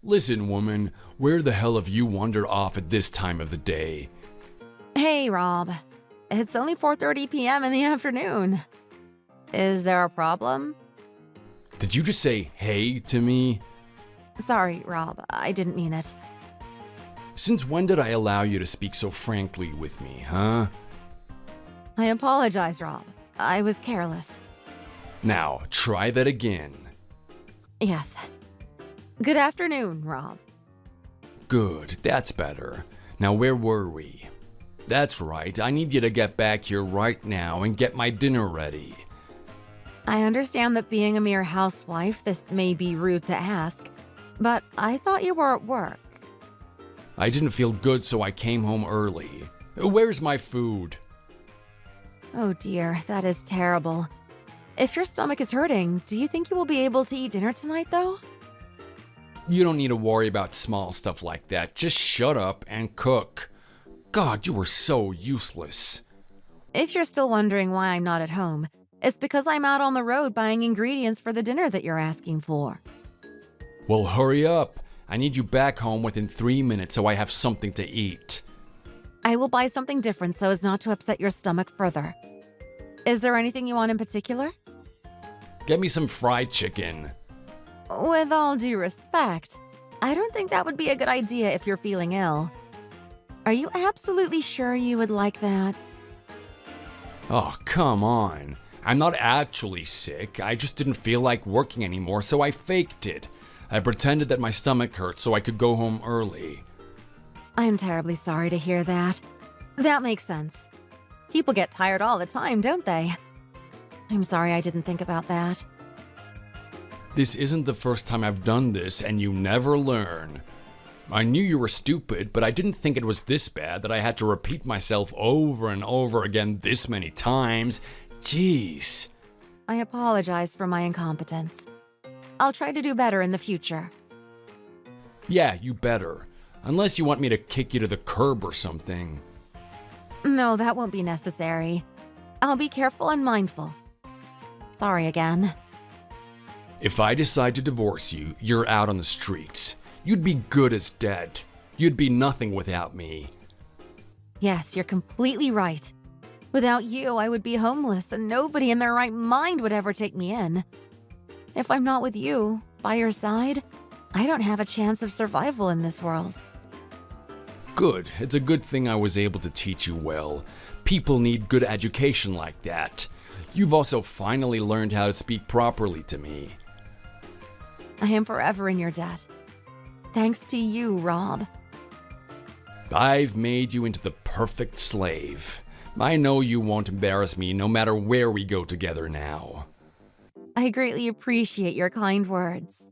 Listen, woman, where the hell have you wandered off at this time of the day? Hey, Rob. It's only 4:30 p.m. in the afternoon. Is there a problem? Did you just say hey to me? Sorry, Rob. I didn't mean it. Since when did I allow you to speak so frankly with me, huh? I apologize, Rob. I was careless. Now, try that again. Yes. Good afternoon, Rob. Good, that's better. Now, where were we? That's right, I need you to get back here right now and get my dinner ready. I understand that being a mere housewife, this may be rude to ask, but I thought you were at work. I didn't feel good, so I came home early. Where's my food? Oh dear, that is terrible. If your stomach is hurting, do you think you will be able to eat dinner tonight, though? You don't need to worry about small stuff like that. Just shut up and cook. God, you were so useless. If you're still wondering why I'm not at home, it's because I'm out on the road buying ingredients for the dinner that you're asking for. Well, hurry up. I need you back home within 3 minutes so I have something to eat. I will buy something different so as not to upset your stomach further. Is there anything you want in particular? Get me some fried chicken. With all due respect, I don't think that would be a good idea if you're feeling ill. Are you absolutely sure you would like that? Oh, come on. I'm not actually sick. I just didn't feel like working anymore, so I faked it. I pretended that my stomach hurt so I could go home early. I'm terribly sorry to hear that. That makes sense. People get tired all the time, don't they? I'm sorry I didn't think about that. This isn't the first time I've done this, and you never learn. I knew you were stupid, but I didn't think it was this bad that I had to repeat myself over and over again this many times. Jeez. I apologize for my incompetence. I'll try to do better in the future. Yeah, you better. Unless you want me to kick you to the curb or something. No, that won't be necessary. I'll be careful and mindful. Sorry again. If I decide to divorce you, you're out on the streets. You'd be good as dead. You'd be nothing without me. Yes, you're completely right. Without you, I would be homeless and nobody in their right mind would ever take me in. If I'm not with you, by your side, I don't have a chance of survival in this world. Good. It's a good thing I was able to teach you well. People need good education like that. You've also finally learned how to speak properly to me. I am forever in your debt. Thanks to you, Rob. I've made you into the perfect slave. I know you won't embarrass me no matter where we go together now. I greatly appreciate your kind words.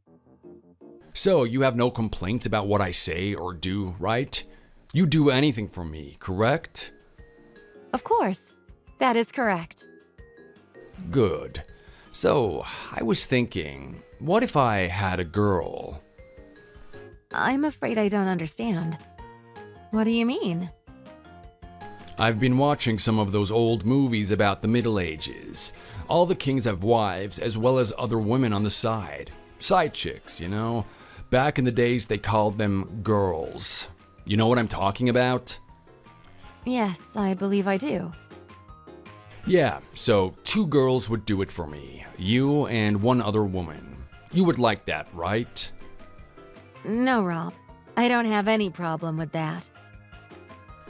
So, you have no complaints about what I say or do, right? You do anything for me, correct? Of course. That is correct. Good. So, I was thinking, what if I had a girl? I'm afraid I don't understand. What do you mean? I've been watching some of those old movies about the Middle Ages. All the kings have wives, as well as other women on the side. Side chicks, you know? Back in the days, they called them girls. You know what I'm talking about? Yes, I believe I do. Yeah, so 2 girls would do it for me. You and 1 other woman. You would like that, right? No, Rob. I don't have any problem with that.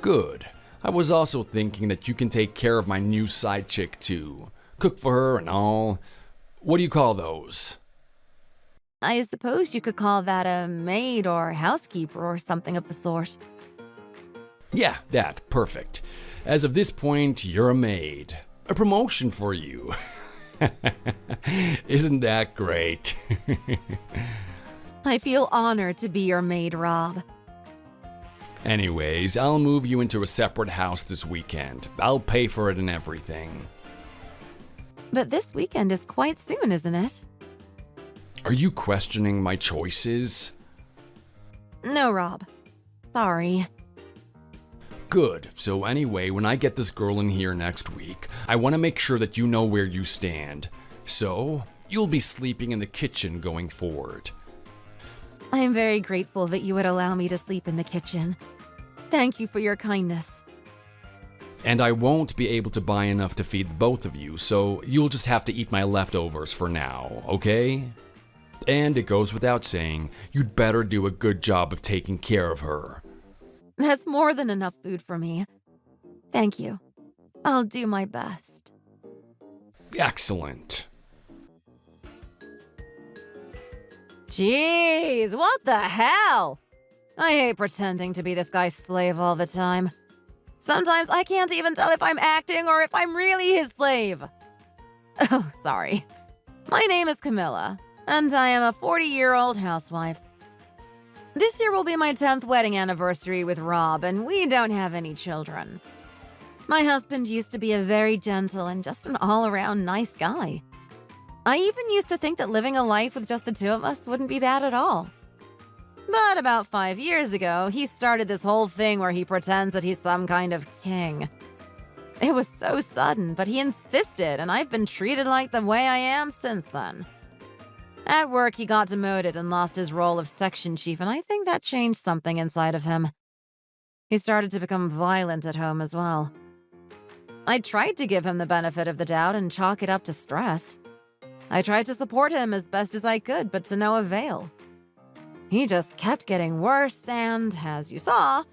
Good. I was also thinking that you can take care of my new side chick too. Cook for her and all. What do you call those? I suppose you could call that a maid or housekeeper or something of the sort. Yeah, that. Perfect. As of this point, you're a maid. A promotion for you. Isn't that great? I feel honored to be your maid, Rob. Anyways, I'll move you into a separate house this weekend. I'll pay for it and everything. But this weekend is quite soon, isn't it? Are you questioning my choices? No, Rob. Sorry. Good. So anyway, when I get this girl in here next week, I want to make sure that you know where you stand. So, you'll be sleeping in the kitchen going forward. I am very grateful that you would allow me to sleep in the kitchen. Thank you for your kindness. And I won't be able to buy enough to feed the both of you, so you'll just have to eat my leftovers for now, okay? And it goes without saying, you'd better do a good job of taking care of her. That's more than enough food for me. Thank you. I'll do my best. Excellent. Jeez, what the hell? I hate pretending to be this guy's slave all the time. Sometimes I can't even tell if I'm acting or if I'm really his slave. Oh, sorry. My name is Camilla, and I am a 40-year-old housewife. This year will be my 10th wedding anniversary with Rob, and we don't have any children. My husband used to be a very gentle and just an all-around nice guy. I even used to think that living a life with just the two of us wouldn't be bad at all. But about 5 years ago, he started this whole thing where he pretends that he's some kind of king. It was so sudden, but he insisted, and I've been treated like the way I am since then. At work, he got demoted and lost his role of section chief, and I think that changed something inside of him. He started to become violent at home as well. I tried to give him the benefit of the doubt and chalk it up to stress. I tried to support him as best as I could, but to no avail. He just kept getting worse, and as you saw,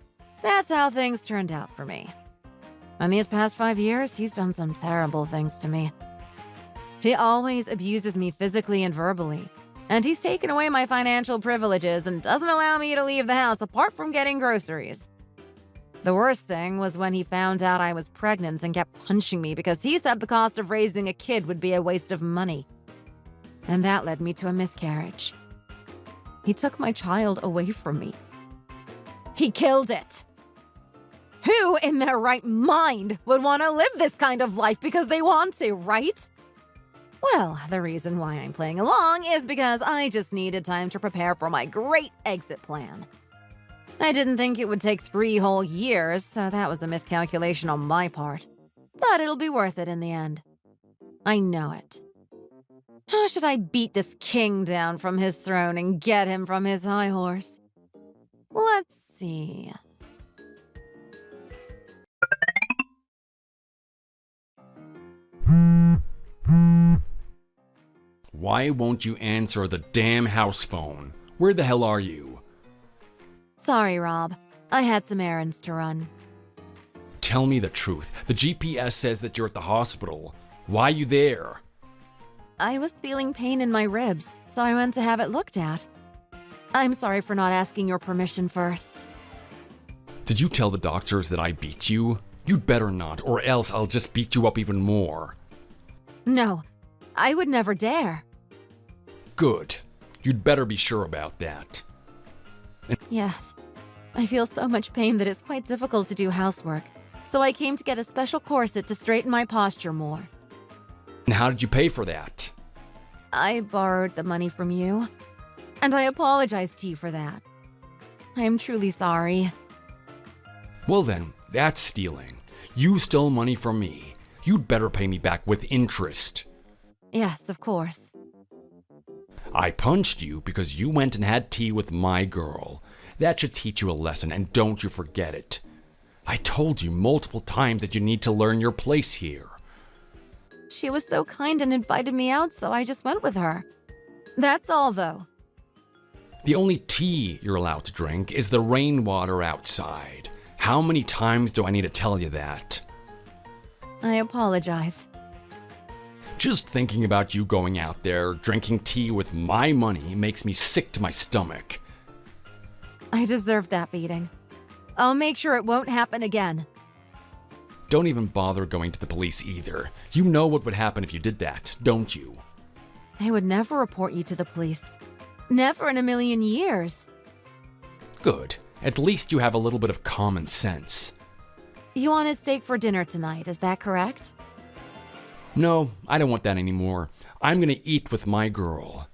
that's how things turned out for me. In these past 5 years, he's done some terrible things to me. He always abuses me physically and verbally, and he's taken away my financial privileges and doesn't allow me to leave the house apart from getting groceries. The worst thing was when he found out I was pregnant and kept punching me because he said the cost of raising a kid would be a waste of money. And that led me to a miscarriage. He took my child away from me. He killed it. Who in their right mind would want to live this kind of life because they want to, right? Well, the reason why I'm playing along is because I just needed time to prepare for my great exit plan. I didn't think it would take 3 whole years, so that was a miscalculation on my part. But it'll be worth it in the end. I know it. How should I beat this king down from his throne and get him from his high horse? Let's see. Why won't you answer the damn house phone? Where the hell are you? Sorry, Rob. I had some errands to run. Tell me the truth. The GPS says that you're at the hospital. Why are you there? I was feeling pain in my ribs, so I went to have it looked at. I'm sorry for not asking your permission first. Did you tell the doctors that I beat you? You'd better not, or else I'll just beat you up even more. No, I would never dare. Good. You'd better be sure about that. Yes, I feel so much pain that it's quite difficult to do housework, so I came to get a special corset to straighten my posture more. And how did you pay for that? I borrowed the money from you, and I apologize to you for that. I am truly sorry. Well then, that's stealing. You stole money from me. You'd better pay me back with interest. Yes, of course. I punched you because you went and had tea with my girl. That should teach you a lesson, and don't you forget it. I told you multiple times that you need to learn your place here. She was so kind and invited me out, so I just went with her. That's all, though. The only tea you're allowed to drink is the rainwater outside. How many times do I need to tell you that? I apologize. Just thinking about you going out there, drinking tea with my money makes me sick to my stomach. I deserve that beating. I'll make sure it won't happen again. Don't even bother going to the police either. You know what would happen if you did that, don't you? I would never report you to the police. Never in a million years. Good. At least you have a little bit of common sense. You wanted steak for dinner tonight, is that correct? No, I don't want that anymore. I'm gonna eat with my girl.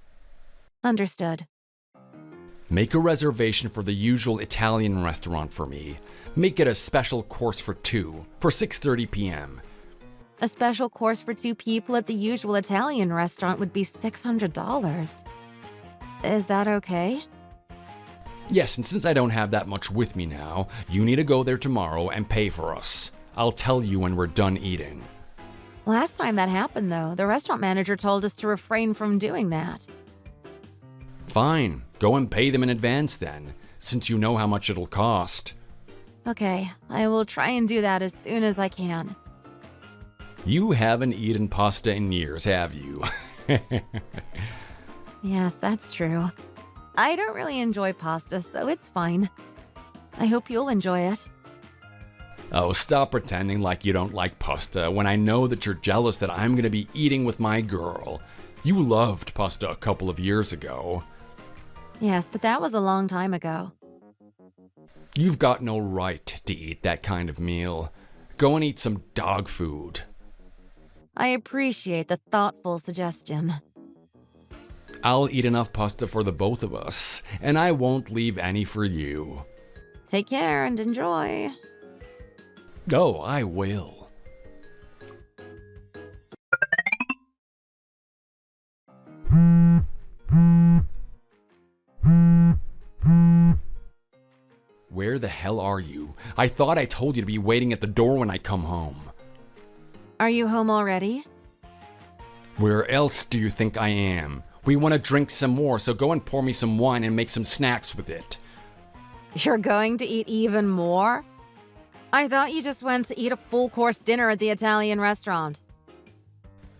Understood. Make a reservation for the usual Italian restaurant for me. Make it a special course for 2, for 6:30 p.m. A special course for 2 people at the usual Italian restaurant would be $600. Is that okay? Yes, and since I don't have that much with me now, you need to go there tomorrow and pay for us. I'll tell you when we're done eating. Last time that happened, though, the restaurant manager told us to refrain from doing that. Fine, go and pay them in advance then, since you know how much it'll cost. Okay, I will try and do that as soon as I can. You haven't eaten pasta in years, have you? Yes, that's true. I don't really enjoy pasta, so it's fine. I hope you'll enjoy it. Oh, stop pretending like you don't like pasta when I know that you're jealous that I'm gonna be eating with my girl. You loved pasta a couple of years ago. Yes, but that was a long time ago. You've got no right to eat that kind of meal. Go and eat some dog food. I appreciate the thoughtful suggestion. I'll eat enough pasta for the both of us, and I won't leave any for you. Take care and enjoy. Oh, I will. Where the hell are you? I thought I told you to be waiting at the door when I come home. Are you home already? Where else do you think I am? We want to drink some more, so go and pour me some wine and make some snacks with it. You're going to eat even more? I thought you just went to eat a full-course dinner at the Italian restaurant.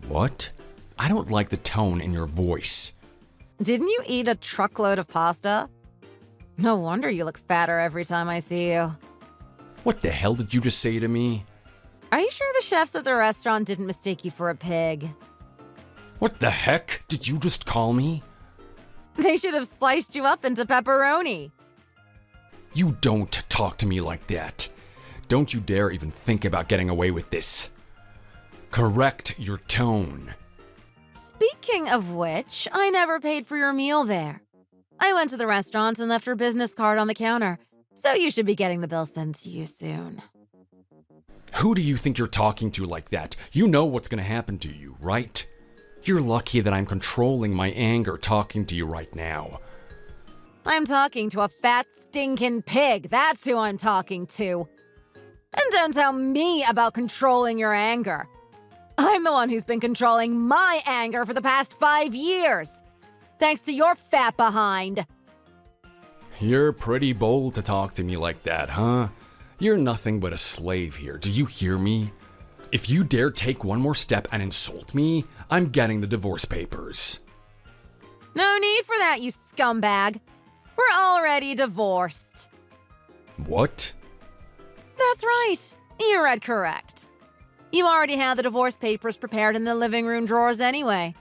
What? I don't like the tone in your voice. Didn't you eat a truckload of pasta? No wonder you look fatter every time I see you. What the hell did you just say to me? Are you sure the chefs at the restaurant didn't mistake you for a pig? What the heck did you just call me? They should have sliced you up into pepperoni. You don't talk to me like that. Don't you dare even think about getting away with this. Correct your tone. Speaking of which, I never paid for your meal there. I went to the restaurant and left your business card on the counter, so you should be getting the bill sent to you soon. Who do you think you're talking to like that? You know what's gonna happen to you, right? You're lucky that I'm controlling my anger talking to you right now. I'm talking to a fat, stinking pig. That's who I'm talking to. And don't tell me about controlling your anger. I'm the one who's been controlling my anger for the past 5 years. Thanks to your fat behind. You're pretty bold to talk to me like that, huh? You're nothing but a slave here. Do you hear me? If you dare take one more step and insult me, I'm getting the divorce papers. No need for that, you scumbag. We're already divorced. What? That's right. You read correct. You already had the divorce papers prepared in the living room drawers anyway.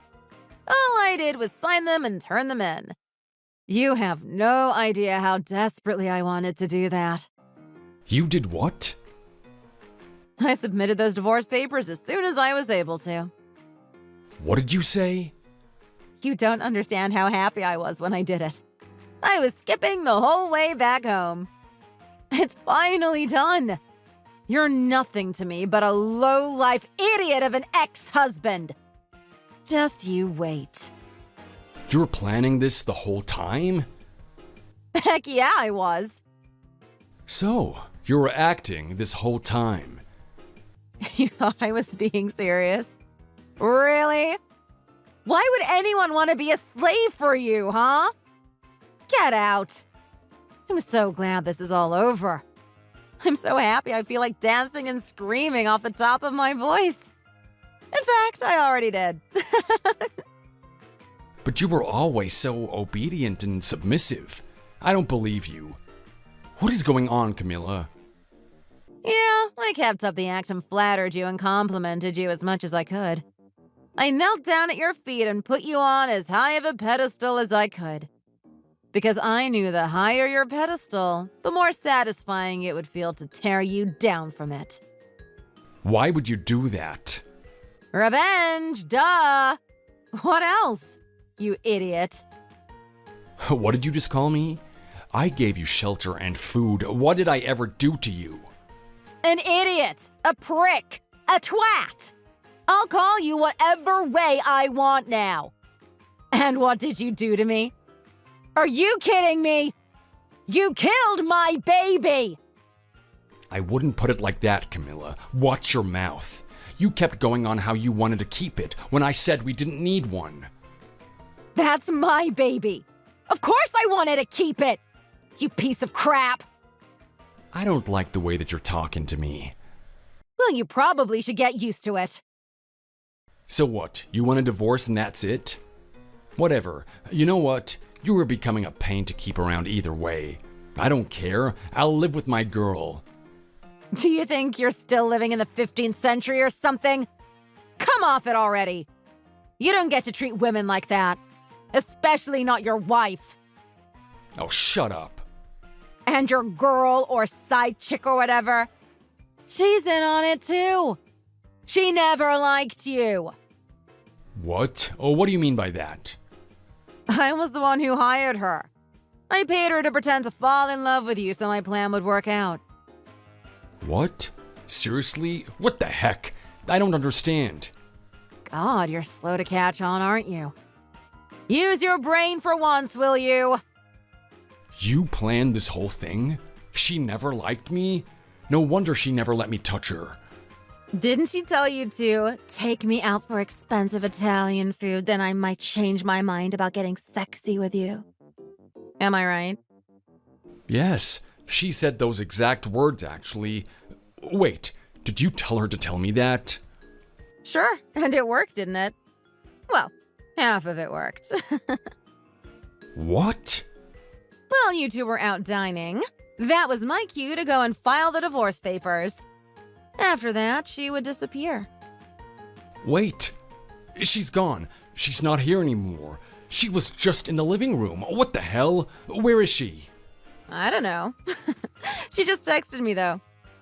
All I did was sign them and turn them in. You have no idea how desperately I wanted to do that. You did what? I submitted those divorce papers as soon as I was able to. What did you say? You don't understand how happy I was when I did it. I was skipping the whole way back home. It's finally done. You're nothing to me but a low-life idiot of an ex-husband. Just you wait. You were planning this the whole time? Heck yeah, I was. So, you were acting this whole time. You thought I was being serious? Really? Why would anyone want to be a slave for you, huh? Get out. I'm so glad this is all over. I'm so happy I feel like dancing and screaming off the top of my voice. In fact, I already did. But you were always so obedient and submissive. I don't believe you. What is going on, Camilla? Yeah, I kept up the act and flattered you and complimented you as much as I could. I knelt down at your feet and put you on as high of a pedestal as I could. Because I knew the higher your pedestal, the more satisfying it would feel to tear you down from it. Why would you do that? Revenge, duh! What else, you idiot? What did you just call me? I gave you shelter and food. What did I ever do to you? An idiot, a prick, a twat. I'll call you whatever way I want now. And what did you do to me? Are you kidding me? You killed my baby! I wouldn't put it like that, Camilla. Watch your mouth. You kept going on how you wanted to keep it when I said we didn't need one. That's my baby. Of course I wanted to keep it. You piece of crap. I don't like the way that you're talking to me. Well, you probably should get used to it. So what? You want a divorce and that's it? Whatever. You know what? You are becoming a pain to keep around either way. I don't care. I'll live with my girl. Do you think you're still living in the 15th century or something? Come off it already. You don't get to treat women like that. Especially not your wife. Oh, shut up. And your girl or side chick or whatever. She's in on it too. She never liked you. What? Oh, what do you mean by that? I was the one who hired her. I paid her to pretend to fall in love with you so my plan would work out. What? Seriously? What the heck? I don't understand. God, you're slow to catch on, aren't you? Use your brain for once, will you? You planned this whole thing? She never liked me? No wonder she never let me touch her. Didn't she tell you to take me out for expensive Italian food, then I might change my mind about getting sexy with you? Am I right? Yes, she said those exact words, actually. Wait, did you tell her to tell me that? Sure, and it worked, didn't it? Well, half of it worked. What? Well, you two were out dining. That was my cue to go and file the divorce papers. After that, she would disappear. Wait, she's gone. She's not here anymore. She was just in the living room. What the hell? Where is she? I don't know. She just texted me, though.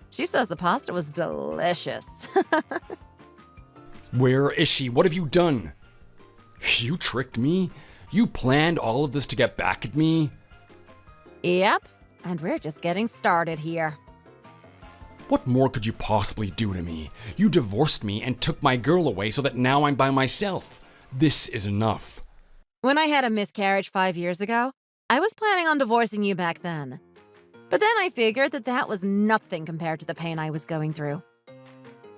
She says the pasta was delicious. Where is she? What have you done? You tricked me? You planned all of this to get back at me? Yep, and we're just getting started here. What more could you possibly do to me? You divorced me and took my girl away so that now I'm by myself. This is enough. When I had a miscarriage 5 years ago, I was planning on divorcing you back then. But then I figured that was nothing compared to the pain I was going through.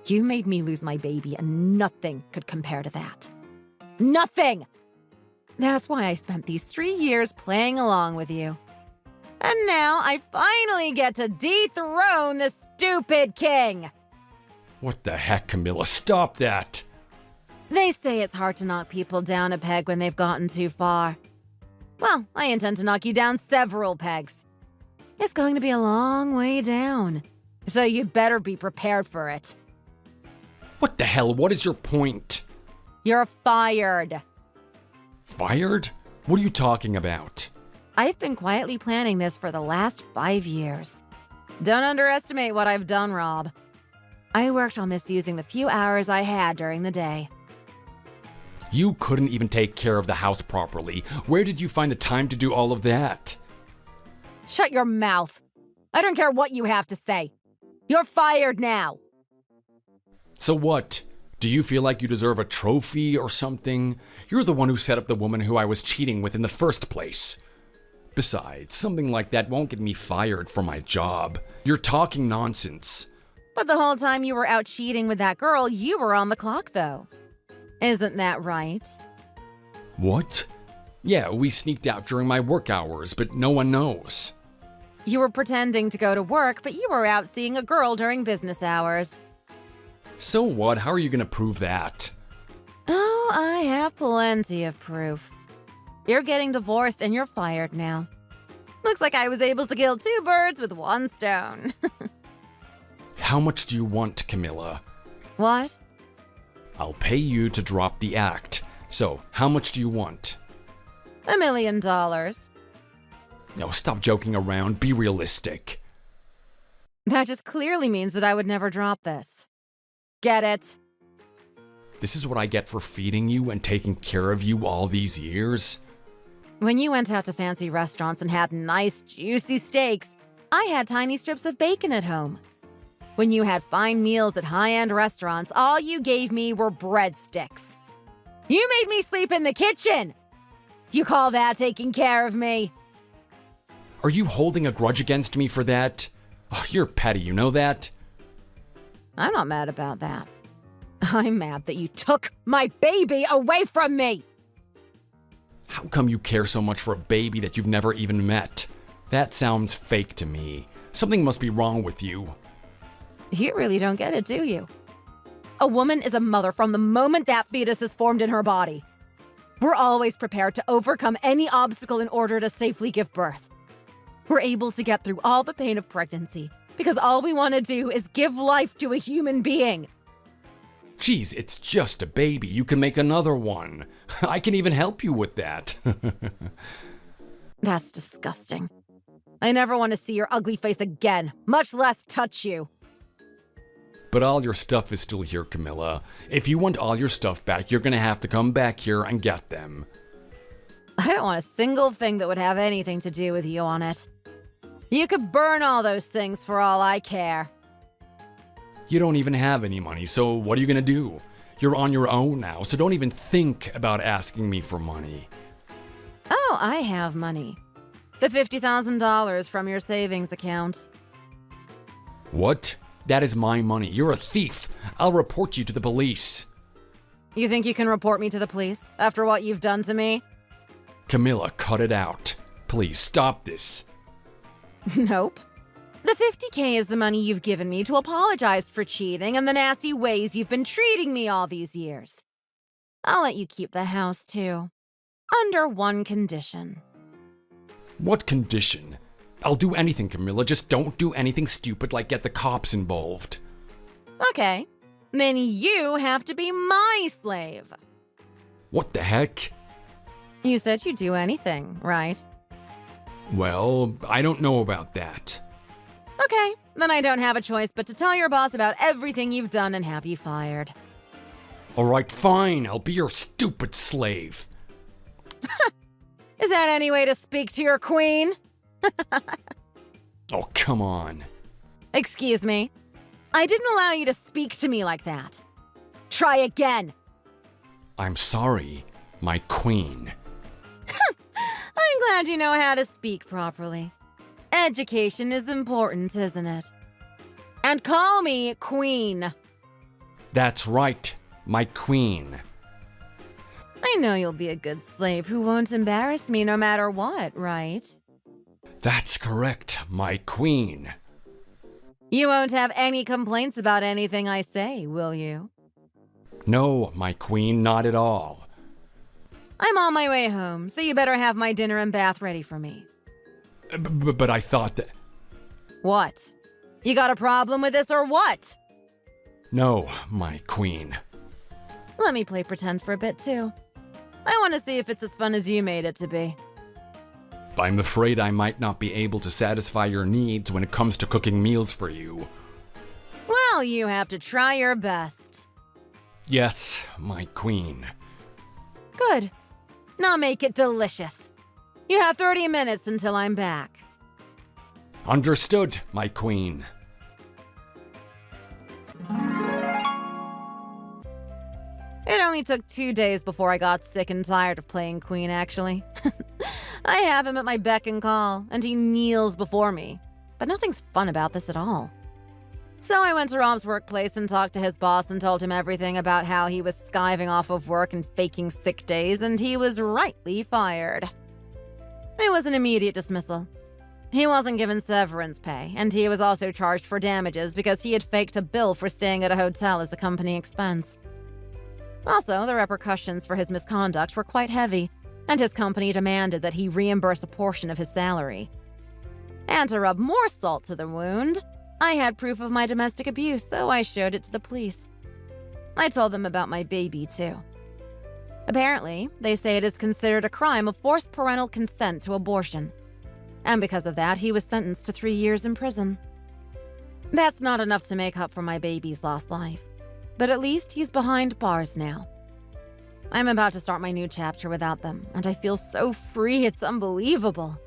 You made me lose my baby, and nothing could compare to that. Nothing! That's why I spent these 3 years playing along with you. And now I finally get to dethrone the stupid king! What the heck, Camilla? Stop that! They say it's hard to knock people down a peg when they've gotten too far. Well, I intend to knock you down several pegs. It's going to be a long way down, so you'd better be prepared for it. What the hell? What is your point? You're fired. Fired? What are you talking about? I've been quietly planning this for the last 5 years. Don't underestimate what I've done, Rob. I worked on this using the few hours I had during the day. You couldn't even take care of the house properly. Where did you find the time to do all of that? Shut your mouth. I don't care what you have to say. You're fired now. So what? Do you feel like you deserve a trophy or something? You're the one who set up the woman who I was cheating with in the first place. Besides, something like that won't get me fired from my job. You're talking nonsense. But the whole time you were out cheating with that girl, you were on the clock, though. Isn't that right? What? Yeah, we sneaked out during my work hours, but no one knows. You were pretending to go to work, but you were out seeing a girl during business hours. So what? How are you gonna prove that? Oh, I have plenty of proof. You're getting divorced and you're fired now. Looks like I was able to kill 2 birds with 1 stone. How much do you want, Camilla? What? I'll pay you to drop the act. So, how much do you want? $1 million. No, stop joking around. Be realistic. That just clearly means that I would never drop this. Get it? This is what I get for feeding you and taking care of you all these years? When you went out to fancy restaurants and had nice, juicy steaks, I had tiny strips of bacon at home. When you had fine meals at high-end restaurants, all you gave me were breadsticks. You made me sleep in the kitchen! You call that taking care of me? Are you holding a grudge against me for that? Oh, you're petty, you know that? I'm not mad about that. I'm mad that you took my baby away from me! How come you care so much for a baby that you've never even met? That sounds fake to me. Something must be wrong with you. You really don't get it, do you? A woman is a mother from the moment that fetus is formed in her body. We're always prepared to overcome any obstacle in order to safely give birth. We're able to get through all the pain of pregnancy because all we want to do is give life to a human being. Geez, it's just a baby. You can make another one. I can even help you with that. That's disgusting. I never want to see your ugly face again, much less touch you. But all your stuff is still here, Camilla. If you want all your stuff back, you're gonna have to come back here and get them. I don't want a single thing that would have anything to do with you on it. You could burn all those things for all I care. You don't even have any money, so what are you gonna do? You're on your own now, so don't even think about asking me for money. Oh, I have money. The $50,000 from your savings account. What? That is my money. You're a thief. I'll report you to the police. You think you can report me to the police after what you've done to me? Camilla, cut it out. Please stop this. Nope. The $50K is the money you've given me to apologize for cheating and the nasty ways you've been treating me all these years. I'll let you keep the house, too. Under one condition. What condition? I'll do anything, Camilla. Just don't do anything stupid like get the cops involved. Okay. Then you have to be my slave. What the heck? You said you'd do anything, right? Well, I don't know about that. Okay, then I don't have a choice but to tell your boss about everything you've done and have you fired. All right, fine. I'll be your stupid slave. Is that any way to speak to your queen? Oh, come on. Excuse me. I didn't allow you to speak to me like that. Try again. I'm sorry, my queen. I'm glad you know how to speak properly. Education is important, isn't it? And call me Queen. That's right, my queen. I know you'll be a good slave who won't embarrass me no matter what, right? That's correct, my queen. You won't have any complaints about anything I say, will you? No, my queen, not at all. I'm on my way home, so you better have my dinner and bath ready for me. But I thought that... What? You got a problem with this or what? No, my queen. Let me play pretend for a bit, too. I want to see if it's as fun as you made it to be. I'm afraid I might not be able to satisfy your needs when it comes to cooking meals for you. Well, you have to try your best. Yes, my queen. Good. Now make it delicious. You have 30 minutes until I'm back. Understood, my queen. It only took 2 days before I got sick and tired of playing queen, actually. I have him at my beck and call, and he kneels before me. But nothing's fun about this at all. So I went to Rob's workplace and talked to his boss and told him everything about how he was skiving off of work and faking sick days, and he was rightly fired. It was an immediate dismissal. He wasn't given severance pay, and he was also charged for damages because he had faked a bill for staying at a hotel as a company expense. Also, the repercussions for his misconduct were quite heavy, and his company demanded that he reimburse a portion of his salary. And to rub more salt to the wound, I had proof of my domestic abuse, so I showed it to the police. I told them about my baby, too. Apparently, they say it is considered a crime of forced parental consent to abortion. And because of that, he was sentenced to 3 years in prison. That's not enough to make up for my baby's lost life. But at least he's behind bars now. I'm about to start my new chapter without them, and I feel so free, it's unbelievable.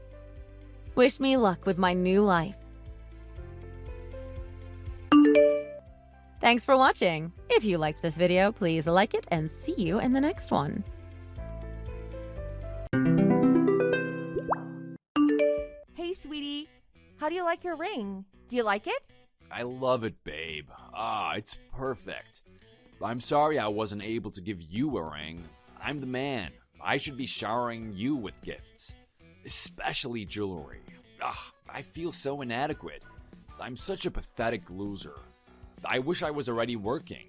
Wish me luck with my new life. Thanks for watching. If you liked this video, please like it and see you in the next one. Hey, How do you like your ring? Do you like it? I love it, babe. It's perfect. I'm sorry I wasn't able to give you a ring. I'm the man. I should be showering you with gifts. Especially jewelry. I feel so inadequate. I'm such a pathetic loser. I wish I was already working.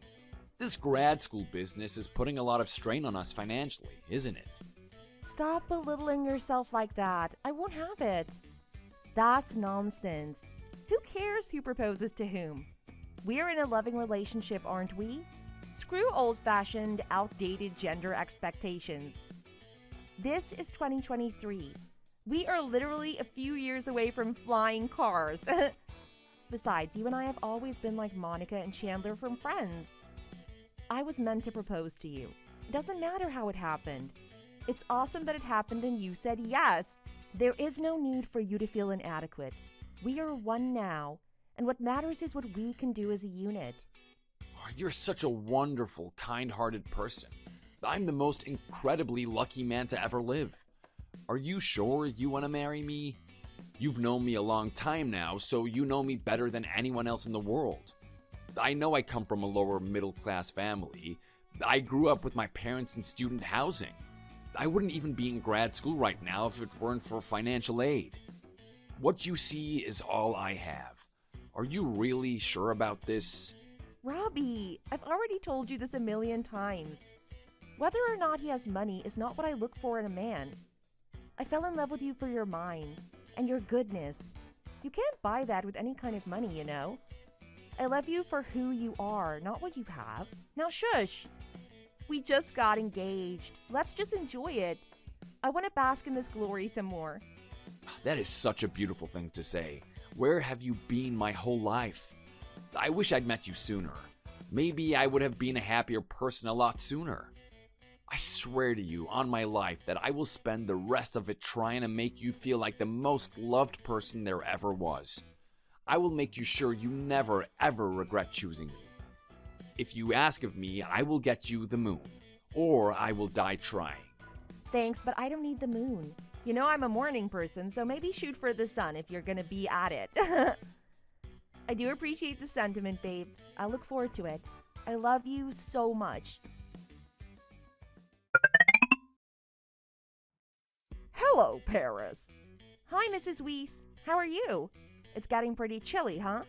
This grad school business is putting a lot of strain on us financially, isn't it? Stop belittling yourself like that. I won't have it. That's nonsense. Who cares who proposes to whom? We're in a loving relationship, aren't we? Screw old-fashioned, outdated gender expectations. This is 2023. We are literally a few years away from flying cars. Besides, you and I have always been like Monica and Chandler from Friends. I was meant to propose to you. It doesn't matter how it happened. It's awesome that it happened and you said yes. There is no need for you to feel inadequate. We are one now, and what matters is what we can do as a unit. You're such a wonderful, kind-hearted person. I'm the most incredibly lucky man to ever live. Are you sure you want to marry me? You've known me a long time now, so you know me better than anyone else in the world. I know I come from a lower middle-class family. I grew up with my parents in student housing. I wouldn't even be in grad school right now if it weren't for financial aid. What you see is all I have. Are you really sure about this? Robbie, I've already told you this a million times. Whether or not he has money is not what I look for in a man. I fell in love with you for your mind and your goodness. You can't buy that with any kind of money, you know? I love you for who you are, not what you have. Now shush! We just got engaged. Let's just enjoy it. I want to bask in this glory some more. That is such a beautiful thing to say. Where have you been my whole life? I wish I'd met you sooner. Maybe I would have been a happier person a lot sooner. I swear to you on my life that I will spend the rest of it trying to make you feel like the most loved person there ever was. I will make you sure you never ever regret choosing me. If you ask of me, I will get you the moon, or I will die trying. Thanks, but I don't need the moon. You know I'm a morning person, so maybe shoot for the sun if you're gonna be at it. I do appreciate the sentiment, babe. I look forward to it. I love you so much. Hello, Paris. Hi, Mrs. Weiss. How are you? It's getting pretty chilly, huh?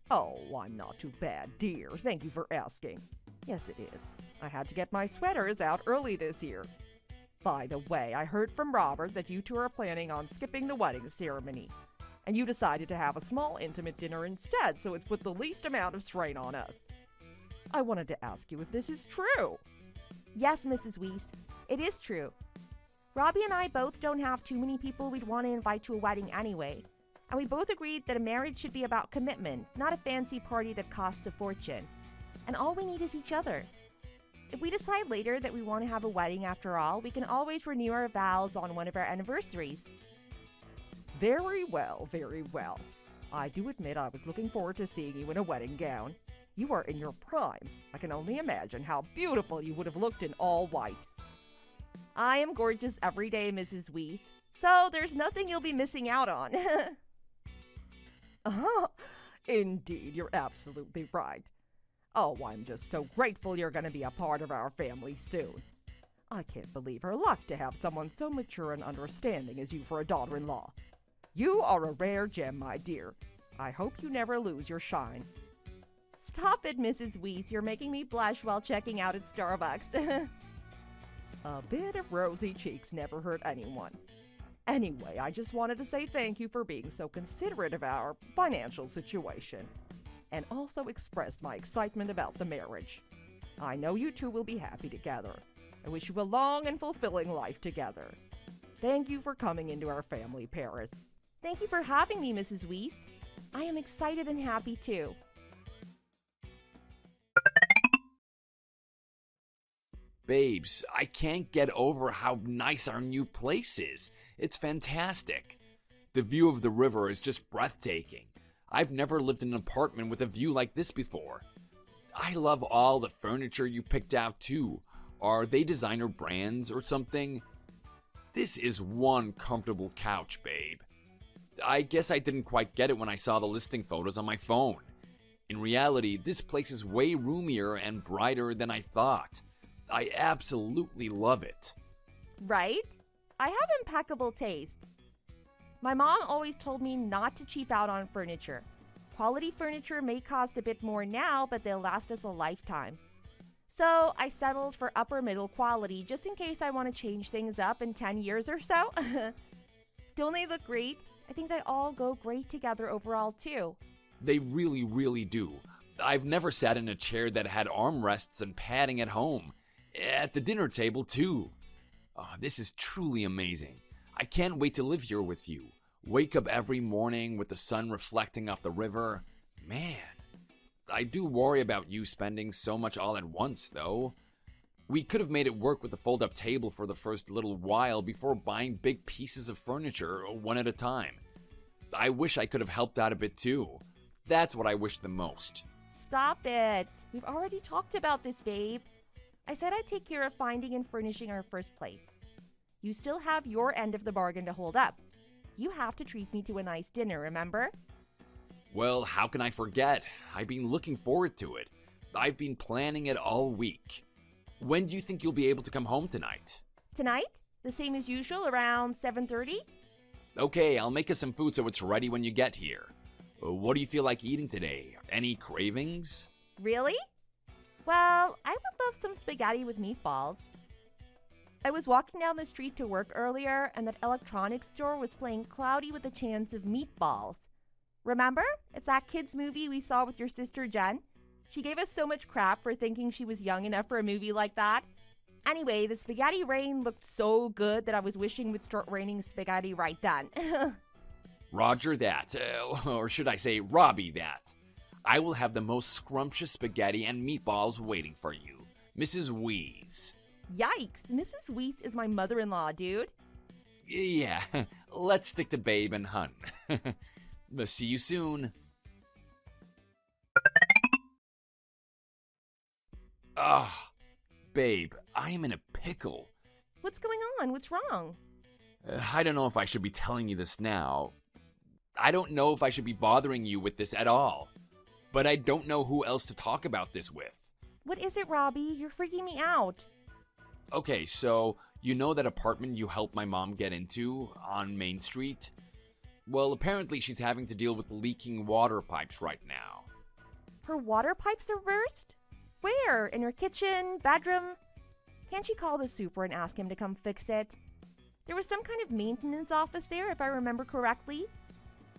Oh, I'm not too bad, dear. Thank you for asking. Yes, it is. I had to get my sweaters out early this year. By the way, I heard from Robert that you two are planning on skipping the wedding ceremony. And you decided to have a small intimate dinner instead, so it's put the least amount of strain on us. I wanted to ask you if this is true. Yes, Mrs. Weiss, it is true. Robbie and I both don't have too many people we'd want to invite to a wedding anyway. And we both agreed that a marriage should be about commitment, not a fancy party that costs a fortune. And all we need is each other. If we decide later that we want to have a wedding after all, we can always renew our vows on one of our anniversaries. Very well, very well. I do admit I was looking forward to seeing you in a wedding gown. You are in your prime. I can only imagine how beautiful you would have looked in all white. I am gorgeous every day, Mrs. Weiss, so there's nothing you'll be missing out on. Indeed, you're absolutely right. Oh, I'm just so grateful you're going to be a part of our family soon. I can't believe her luck to have someone so mature and understanding as you for a daughter-in-law. You are a rare gem, my dear. I hope you never lose your shine. Stop it, Mrs. Weiss. You're making me blush while checking out at Starbucks. A bit of rosy cheeks never hurt anyone. Anyway, I just wanted to say thank you for being so considerate of our financial situation, and also express my excitement about the marriage. I know you two will be happy together. I wish you a long and fulfilling life together. Thank you for coming into our family, Paris. Thank you for having me, Mrs. Weiss. I am excited and happy too. Babes, I can't get over how nice our new place is. It's fantastic. The view of the river is just breathtaking. I've never lived in an apartment with a view like this before. I love all the furniture you picked out too. Are they designer brands or something? This is one comfortable couch, babe. I guess I didn't quite get it when I saw the listing photos on my phone. In reality, this place is way roomier and brighter than I thought. I absolutely love it. Right? I have impeccable taste. My mom always told me not to cheap out on furniture. Quality furniture may cost a bit more now, but they'll last us a lifetime. So I settled for upper middle quality just in case I want to change things up in 10 years or so. Don't they look great? I think they all go great together overall too. They really, really do. I've never sat in a chair that had armrests and padding at home. At the dinner table too. Oh, this is truly amazing. I can't wait to live here with you. Wake up every morning with the sun reflecting off the river. Man, I do worry about you spending so much all at once, though. We could have made it work with the fold-up table for the first little while before buying big pieces of furniture, one at a time. I wish I could have helped out a bit too. That's what I wish the most. Stop it. We've already talked about this, babe. I said I'd take care of finding and furnishing our first place. You still have your end of the bargain to hold up. You have to treat me to a nice dinner, remember? Well, how can I forget? I've been looking forward to it. I've been planning it all week. When do you think you'll be able to come home tonight? Tonight? The same as usual, around 7:30? Okay, I'll make us some food so it's ready when you get here. What do you feel like eating today? Any cravings? Really? Well, I would love some spaghetti with meatballs. I was walking down the street to work earlier, and that electronics store was playing Cloudy with a Chance of Meatballs. Remember? It's that kids' movie we saw with your sister Jen. She gave us so much crap for thinking she was young enough for a movie like that. Anyway, the spaghetti rain looked so good that I was wishing it would start raining spaghetti right then. Roger that, or should I say Robbie that. I will have the most scrumptious spaghetti and meatballs waiting for you, Mrs. Wheeze. Yikes, Mrs. Weiss is my mother-in-law, dude. Yeah, let's stick to Babe and Hun. See you soon. Ah, Babe, I am in a pickle. What's going on? What's wrong? I don't know if I should be telling you this now. I don't know if I should be bothering you with this at all. But I don't know who else to talk about this with. What is it, Robbie? You're freaking me out. Okay, so you know that apartment you helped my mom get into on Main Street? Well, apparently she's having to deal with leaking water pipes right now. Her water pipes are burst? Where? In her kitchen? Bedroom? Can't she call the super and ask him to come fix it? There was some kind of maintenance office there, if I remember correctly.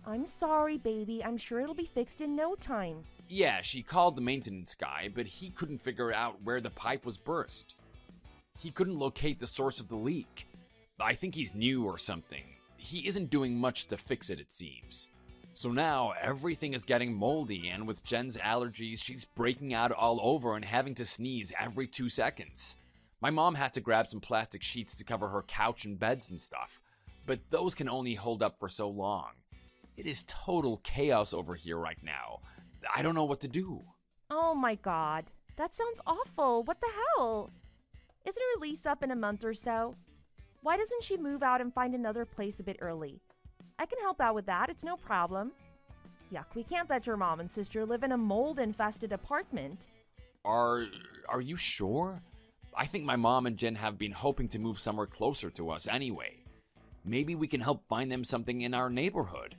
I'm sorry, baby. I'm sure it'll be fixed in no time. Yeah, she called the maintenance guy, but he couldn't figure out where the pipe was burst. He couldn't locate the source of the leak. I think he's new or something. He isn't doing much to fix it, it seems. So now everything is getting moldy, and with Jen's allergies, she's breaking out all over and having to sneeze every 2 seconds. My mom had to grab some plastic sheets to cover her couch and beds and stuff, but those can only hold up for so long. It is total chaos over here right now. I don't know what to do. Oh my god. That sounds awful. What the hell? Isn't her lease up in a month or so? Why doesn't she move out and find another place a bit early? I can help out with that. It's no problem. Yuck, we can't let your mom and sister live in a mold-infested apartment. Are you sure? I think my mom and Jen have been hoping to move somewhere closer to us anyway. Maybe we can help find them something in our neighborhood.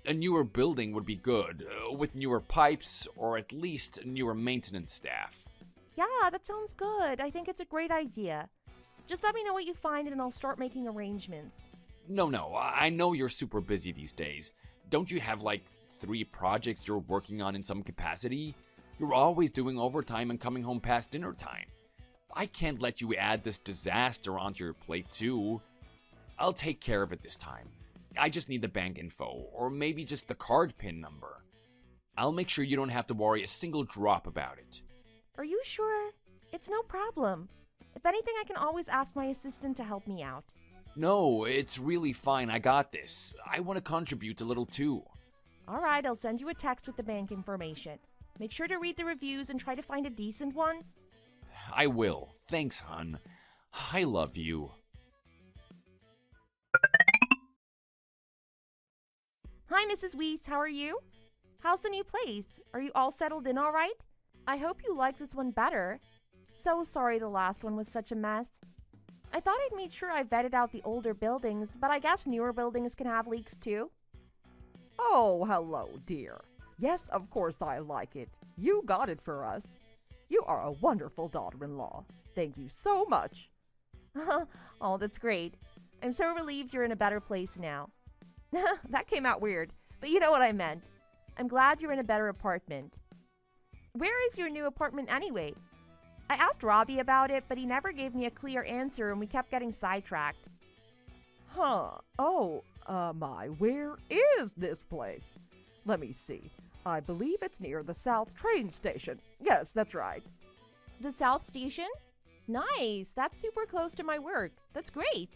A newer building would be good, with newer pipes, or at least newer maintenance staff. Yeah, that sounds good. I think it's a great idea. Just let me know what you find and I'll start making arrangements. No, I know you're super busy these days. Don't you have like 3 projects you're working on in some capacity? You're always doing overtime and coming home past dinner time. I can't let you add this disaster onto your plate too. I'll take care of it this time. I just need the bank info, or maybe just the card PIN number. I'll make sure you don't have to worry a single drop about it. Are you sure? It's no problem. If anything, I can always ask my assistant to help me out. No, it's really fine. I got this. I want to contribute a little too. All right, I'll send you a text with the bank information. Make sure to read the reviews and try to find a decent one. I will. Thanks, hon. I love you. Hi, Mrs. Weiss. How are you? How's the new place? Are you all settled in all right? I hope you like this one better. So sorry the last one was such a mess. I thought I'd made sure I vetted out the older buildings, but I guess newer buildings can have leaks too. Oh, hello, dear. Yes, of course I like it. You got it for us. You are a wonderful daughter-in-law. Thank you so much. Oh, that's great. I'm so relieved you're in a better place now. That came out weird, but you know what I meant. I'm glad you're in a better apartment. Where is your new apartment anyway? I asked Robbie about it, but he never gave me a clear answer and we kept getting sidetracked. Oh, where is this place? Let me see. I believe it's near the South train station. Yes, that's right. The South Station? Nice. That's super close to my work. That's great.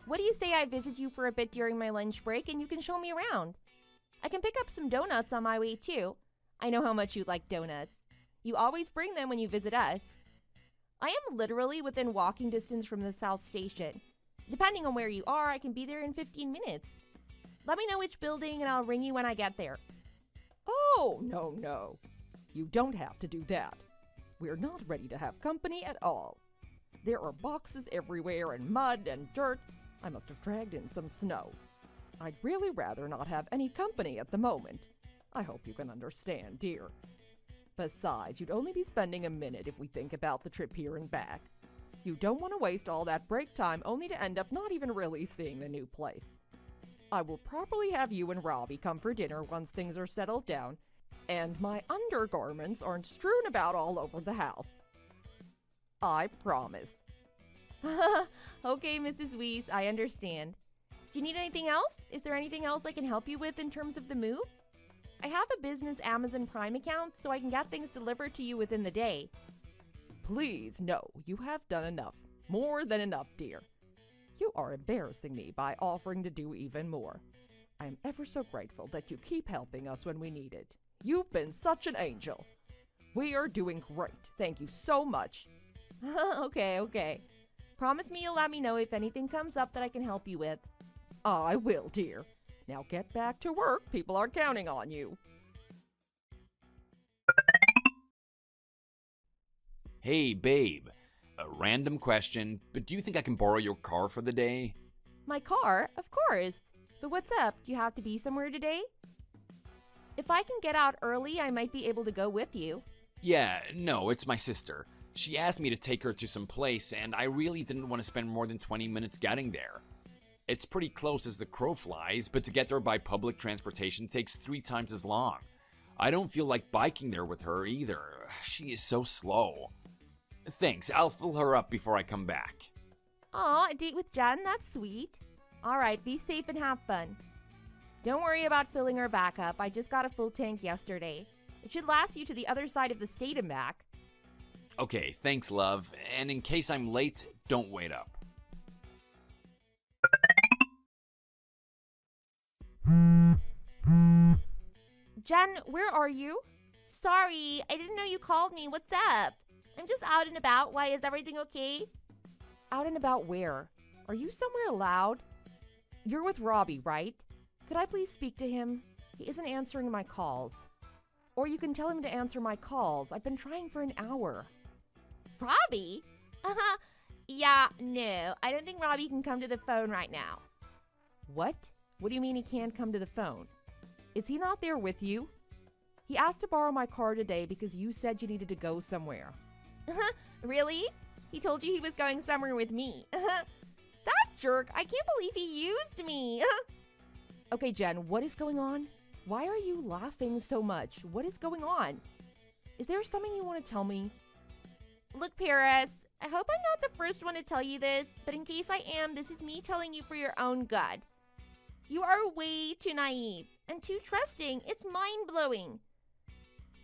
What do you say I visit you for a bit during my lunch break and you can show me around? I can pick up some donuts on my way too. I know how much you like donuts. You always bring them when you visit us. I am literally within walking distance from the South Station. Depending on where you are, I can be there in 15 minutes. Let me know which building and I'll ring you when I get there. Oh, no. You don't have to do that. We're not ready to have company at all. There are boxes everywhere and mud and dirt. I must have dragged in some snow. I'd really rather not have any company at the moment. I hope you can understand, dear. Besides, you'd only be spending a minute if we think about the trip here and back. You don't want to waste all that break time only to end up not even really seeing the new place. I will properly have you and Robbie come for dinner once things are settled down, and my undergarments aren't strewn about all over the house. I promise. Okay, Mrs. Weiss, I understand. Do you need anything else? Is there anything else I can help you with in terms of the move? I have a business Amazon Prime account, so I can get things delivered to you within the day. Please, no, you have done enough. More than enough, dear. You are embarrassing me by offering to do even more. I am ever so grateful that you keep helping us when we need it. You've been such an angel. We are doing great. Thank you so much. Okay. Promise me you'll let me know if anything comes up that I can help you with. I will, dear. Now get back to work. People are counting on you. Hey, babe. A random question, but do you think I can borrow your car for the day? My car? Of course. But what's up? Do you have to be somewhere today? If I can get out early, I might be able to go with you. Yeah, no, it's my sister. She asked me to take her to some place, and I really didn't want to spend more than 20 minutes getting there. It's pretty close as the crow flies, but to get there by public transportation takes 3 times as long. I don't feel like biking there with her either. She is so slow. Thanks, I'll fill her up before I come back. Aw, a date with Jen? That's sweet. Alright, be safe and have fun. Don't worry about filling her back up. I just got a full tank yesterday. It should last you to the other side of the state and back. Okay, thanks, love. And in case I'm late, don't wait up. Jen, where are you? Sorry, I didn't know you called me. What's up? I'm just out and about. Why, is everything okay? Out and about where? Are you somewhere loud? You're with Robbie, right? Could I please speak to him? He isn't answering my calls. Or you can tell him to answer my calls. I've been trying for an hour. Robbie? Yeah, no. I don't think Robbie can come to the phone right now. What? What do you mean he can't come to the phone? Is he not there with you? He asked to borrow my car today because you said you needed to go somewhere. Really? He told you he was going somewhere with me. That jerk! I can't believe he used me! Okay, Jen, what is going on? Why are you laughing so much? What is going on? Is there something you want to tell me? Look, Paris, I hope I'm not the first one to tell you this, but in case I am, this is me telling you for your own good. You are way too naive and too trusting. It's mind-blowing.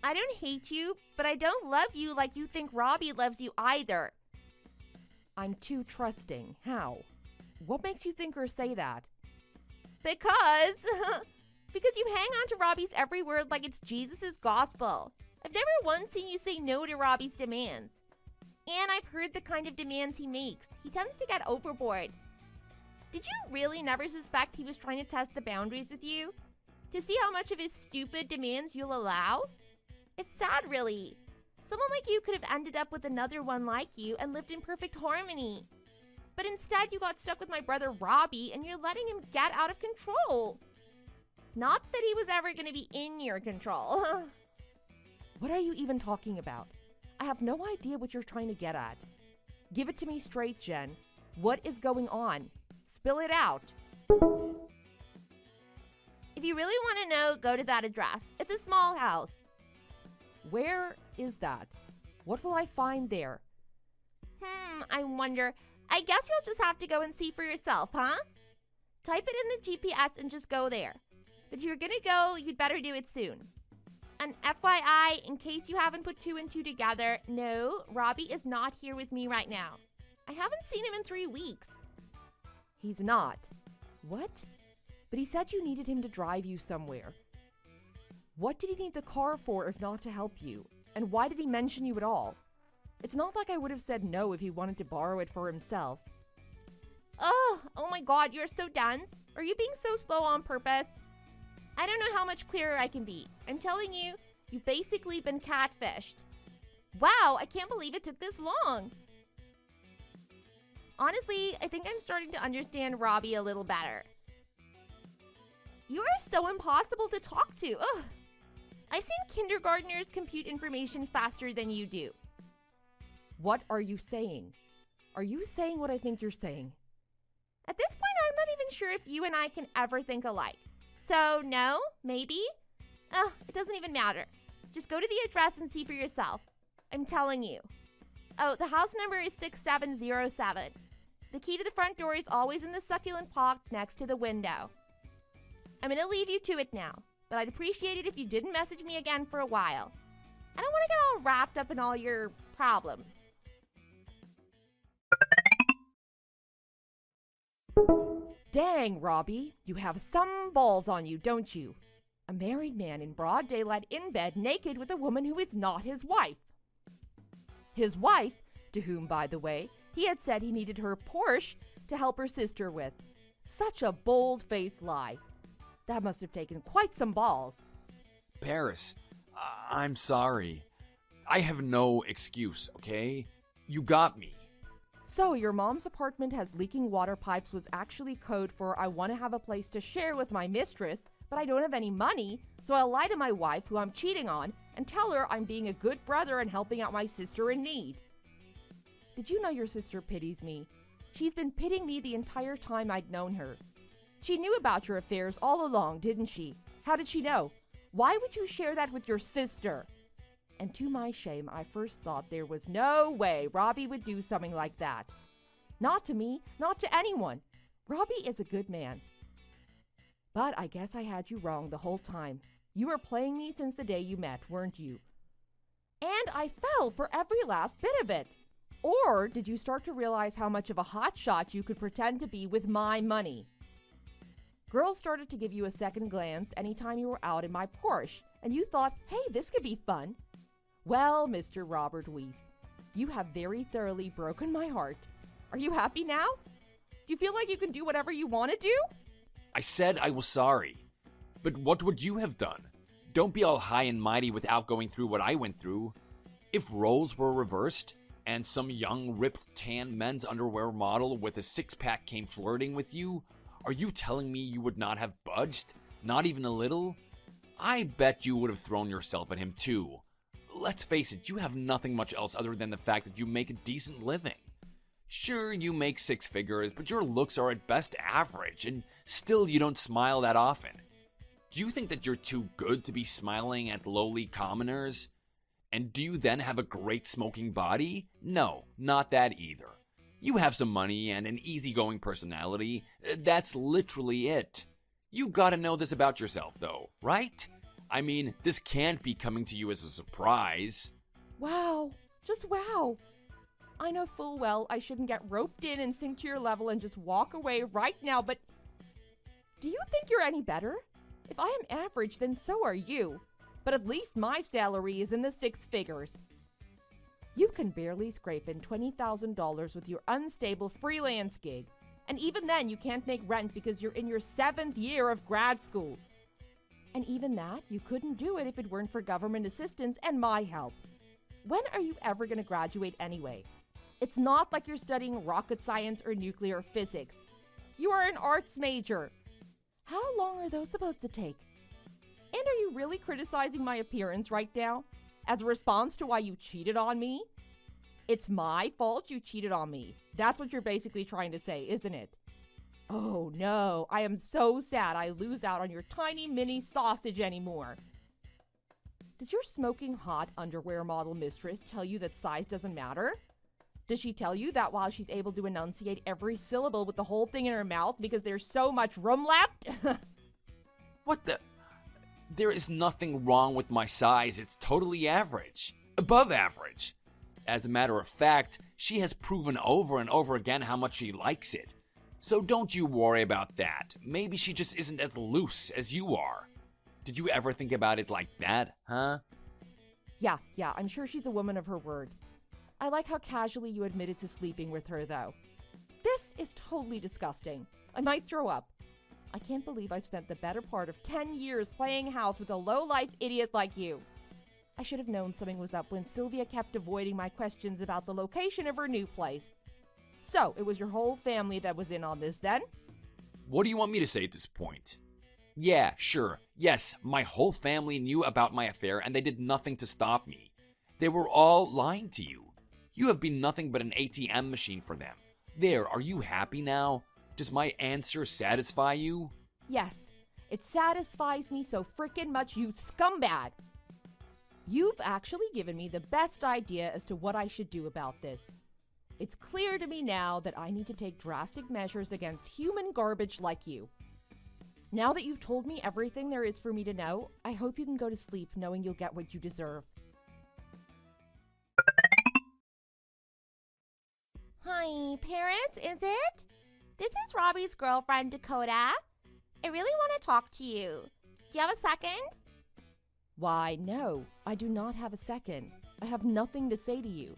I don't hate you, but I don't love you like you think Robbie loves you either. I'm too trusting. How? What makes you think or say that? Because you hang on to Robbie's every word like it's Jesus' gospel. I've never once seen you say no to Robbie's demands. And I've heard the kind of demands he makes. He tends to get overboard. Did you really never suspect he was trying to test the boundaries with you? To see how much of his stupid demands you'll allow? It's sad, really. Someone like you could have ended up with another one like you and lived in perfect harmony. But instead, you got stuck with my brother Robbie, and you're letting him get out of control. Not that he was ever going to be in your control. What are you even talking about? I have no idea what you're trying to get at. Give it to me straight, Jen. What is going on? Spill it out. If you really want to know, go to that address. It's a small house. Where is that? What will I find there? I wonder. I guess you'll just have to go and see for yourself, huh? Type it in the GPS and just go there. But if you're gonna go, you'd better do it soon. And FYI, in case you haven't put 2 and 2 together, no, Robbie is not here with me right now. I haven't seen him in 3 weeks. He's not. What? But he said you needed him to drive you somewhere. What did he need the car for if not to help you? And why did he mention you at all? It's not like I would have said no if he wanted to borrow it for himself. Oh my God, you're so dense. Are you being so slow on purpose? I don't know how much clearer I can be. I'm telling you, you've basically been catfished. Wow, I can't believe it took this long. Honestly, I think I'm starting to understand Robbie a little better. You are so impossible to talk to. Ugh. I've seen kindergartners compute information faster than you do. What are you saying? Are you saying what I think you're saying? At this point, I'm not even sure if you and I can ever think alike. So, no? Maybe? It doesn't even matter. Just go to the address and see for yourself. I'm telling you. Oh, the house number is 6707. The key to the front door is always in the succulent pot next to the window. I'm going to leave you to it now, but I'd appreciate it if you didn't message me again for a while. I don't want to get all wrapped up in all your problems. Dang, Robbie, you have some balls on you, don't you? A married man in broad daylight in bed naked with a woman who is not his wife. His wife, to whom, by the way, he had said he needed her Porsche to help her sister with. Such a bold-faced lie. That must have taken quite some balls. Paris, I'm sorry. I have no excuse, okay? You got me. So your mom's apartment has leaking water pipes was actually code for I want to have a place to share with my mistress, but I don't have any money, so I'll lie to my wife, who I'm cheating on, and tell her I'm being a good brother and helping out my sister in need. Did you know your sister pities me? She's been pitying me the entire time I'd known her. She knew about your affairs all along, didn't she? How did she know? Why would you share that with your sister? And to my shame, I first thought there was no way Robbie would do something like that. Not to me, not to anyone. Robbie is a good man. But I guess I had you wrong the whole time. You were playing me since the day you met, weren't you? And I fell for every last bit of it. Or did you start to realize how much of a hotshot you could pretend to be with my money? Girls started to give you a second glance anytime you were out in my Porsche, and you thought, hey, this could be fun. Well, Mr. Robert Weiss, you have very thoroughly broken my heart. Are you happy now? Do you feel like you can do whatever you want to do? I said I was sorry. But what would you have done? Don't be all high and mighty without going through what I went through. If roles were reversed, and some young, ripped, tan men's underwear model with a six-pack came flirting with you, are you telling me you would not have budged? Not even a little? I bet you would have thrown yourself at him too. Let's face it, you have nothing much else other than the fact that you make a decent living. Sure, you make 6 figures, but your looks are at best average, and still you don't smile that often. Do you think that you're too good to be smiling at lowly commoners? And do you then have a great smoking body? No, not that either. You have some money and an easygoing personality. That's literally it. You gotta know this about yourself, though, right? I mean, this can't be coming to you as a surprise. Wow, just wow. I know full well I shouldn't get roped in and sink to your level and just walk away right now, but do you think you're any better? If I am average, then so are you. But at least my salary is in the 6 figures. You can barely scrape in $20,000 with your unstable freelance gig. And even then, you can't make rent because you're in your 7th year of grad school. And even that, you couldn't do it if it weren't for government assistance and my help. When are you ever going to graduate anyway? It's not like you're studying rocket science or nuclear physics. You are an arts major. How long are those supposed to take? And are you really criticizing my appearance right now as a response to why you cheated on me? It's my fault you cheated on me. That's what you're basically trying to say, isn't it? Oh no, I am so sad I lose out on your tiny mini sausage anymore. Does your smoking hot underwear model mistress tell you that size doesn't matter? Does she tell you that while she's able to enunciate every syllable with the whole thing in her mouth because there's so much room left? What the? There is nothing wrong with my size. It's totally average. Above average. As a matter of fact, she has proven over and over again how much she likes it. So don't you worry about that. Maybe she just isn't as loose as you are. Did you ever think about it like that, huh? Yeah, I'm sure she's a woman of her word. I like how casually you admitted to sleeping with her, though. This is totally disgusting. I might throw up. I can't believe I spent the better part of 10 years playing house with a low-life idiot like you. I should have known something was up when Sylvia kept avoiding my questions about the location of her new place. So, it was your whole family that was in on this then? What do you want me to say at this point? Yeah, sure. Yes, my whole family knew about my affair and they did nothing to stop me. They were all lying to you. You have been nothing but an ATM machine for them. There, are you happy now? Does my answer satisfy you? Yes, it satisfies me so frickin' much, you scumbag. You've actually given me the best idea as to what I should do about this. It's clear to me now that I need to take drastic measures against human garbage like you. Now that you've told me everything there is for me to know, I hope you can go to sleep knowing you'll get what you deserve. Hi, Paris, is it? This is Robbie's girlfriend, Dakota. I really want to talk to you. Do you have a second? Why, no, I do not have a second. I have nothing to say to you.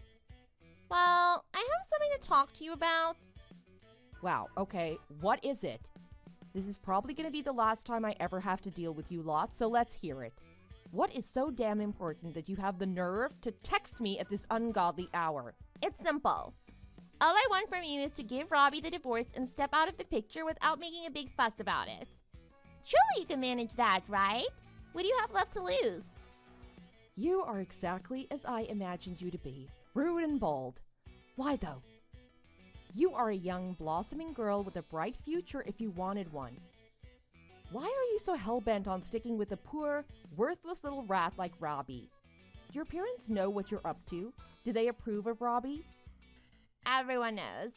Well, I have something to talk to you about. Wow, okay, what is it? This is probably going to be the last time I ever have to deal with you lot, so let's hear it. What is so damn important that you have the nerve to text me at this ungodly hour? It's simple. All I want from you is to give Robbie the divorce and step out of the picture without making a big fuss about it. Surely you can manage that, right? What do you have left to lose? You are exactly as I imagined you to be, rude and bold. Why though? You are a young, blossoming girl with a bright future if you wanted one. Why are you so hell-bent on sticking with a poor, worthless little rat like Robbie? Do your parents know what you're up to? Do they approve of Robbie? Everyone knows.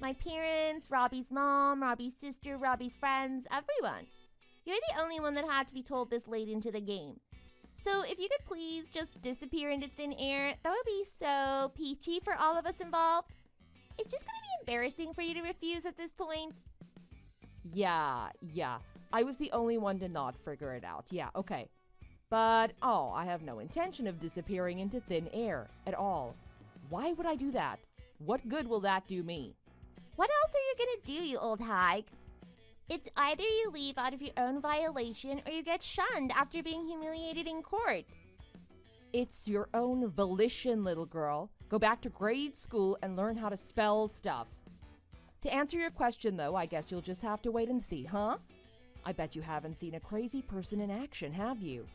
My parents, Robbie's mom, Robbie's sister, Robbie's friends, everyone. You're the only one that had to be told this late into the game. So if you could please just disappear into thin air, that would be so peachy for all of us involved. It's just going to be embarrassing for you to refuse at this point. Yeah. I was the only one to not figure it out. Yeah, okay. But, I have no intention of disappearing into thin air at all. Why would I do that? What good will that do me? What else are you going to do, you old hag? It's either you leave out of your own violation or you get shunned after being humiliated in court. It's your own volition, little girl. Go back to grade school and learn how to spell stuff. To answer your question, though, I guess you'll just have to wait and see, huh? I bet you haven't seen a crazy person in action, have you?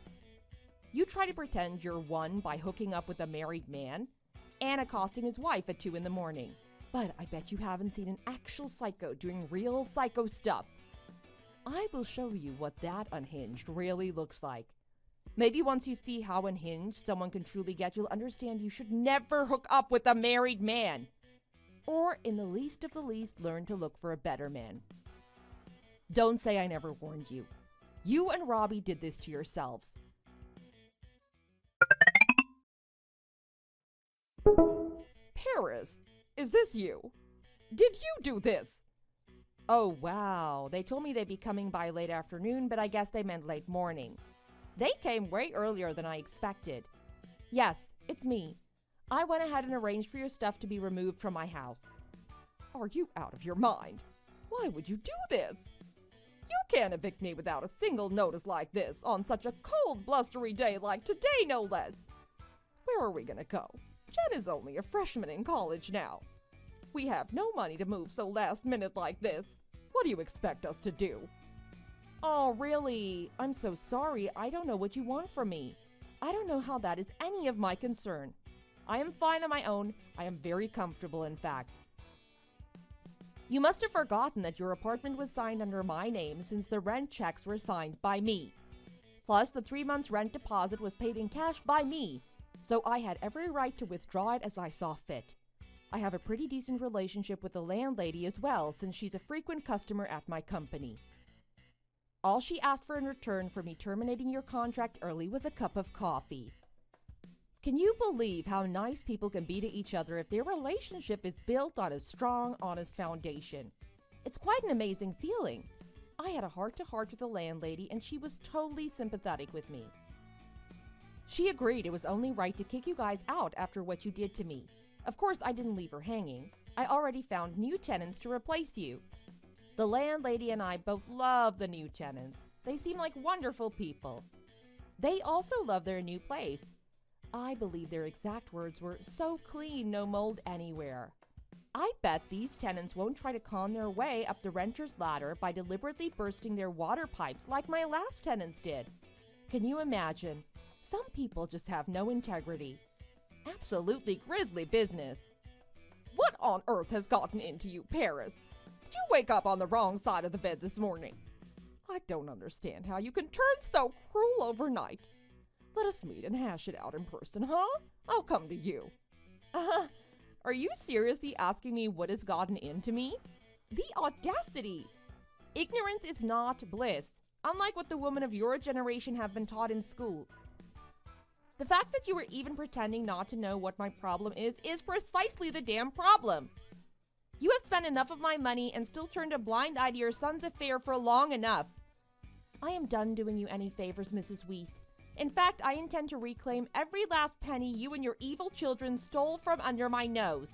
You try to pretend you're one by hooking up with a married man and accosting his wife at 2 a.m. But I bet you haven't seen an actual psycho doing real psycho stuff. I will show you what that unhinged really looks like. Maybe once you see how unhinged someone can truly get, you'll understand you should never hook up with a married man. Or, in the least of the least, learn to look for a better man. Don't say I never warned you. You and Robbie did this to yourselves. Paris, is this you? Did you do this? Oh, wow. They told me they'd be coming by late afternoon, but I guess they meant late morning. They came way earlier than I expected. Yes, it's me. I went ahead and arranged for your stuff to be removed from my house. Are you out of your mind? Why would you do this? You can't evict me without a single notice like this on such a cold, blustery day like today, no less. Where are we gonna go? Jen is only a freshman in college now. We have no money to move so last minute like this. What do you expect us to do? Oh, really? I'm so sorry. I don't know what you want from me. I don't know how that is any of my concern. I am fine on my own. I am very comfortable, in fact. You must have forgotten that your apartment was signed under my name since the rent checks were signed by me. Plus, the 3 months rent deposit was paid in cash by me, so I had every right to withdraw it as I saw fit. I have a pretty decent relationship with the landlady as well, since she's a frequent customer at my company. All she asked for in return for me terminating your contract early was a cup of coffee. Can you believe how nice people can be to each other if their relationship is built on a strong, honest foundation? It's quite an amazing feeling. I had a heart-to-heart with the landlady, and she was totally sympathetic with me. She agreed it was only right to kick you guys out after what you did to me. Of course, I didn't leave her hanging. I already found new tenants to replace you. The landlady and I both love the new tenants. They seem like wonderful people. They also love their new place. I believe their exact words were, "So clean, no mold anywhere." I bet these tenants won't try to con their way up the renter's ladder by deliberately bursting their water pipes like my last tenants did. Can you imagine? Some people just have no integrity. Absolutely grisly business. What on earth has gotten into you, Paris? Did you wake up on the wrong side of the bed this morning? I don't understand how you can turn so cruel overnight. Let us meet and hash it out in person, huh? I'll come to you. Are you seriously asking me what has gotten into me? The audacity! Ignorance is not bliss, unlike what the women of your generation have been taught in school. The fact that you were even pretending not to know what my problem is precisely the damn problem. You have spent enough of my money and still turned a blind eye to your son's affair for long enough. I am done doing you any favors, Mrs. Weiss. In fact, I intend to reclaim every last penny you and your evil children stole from under my nose.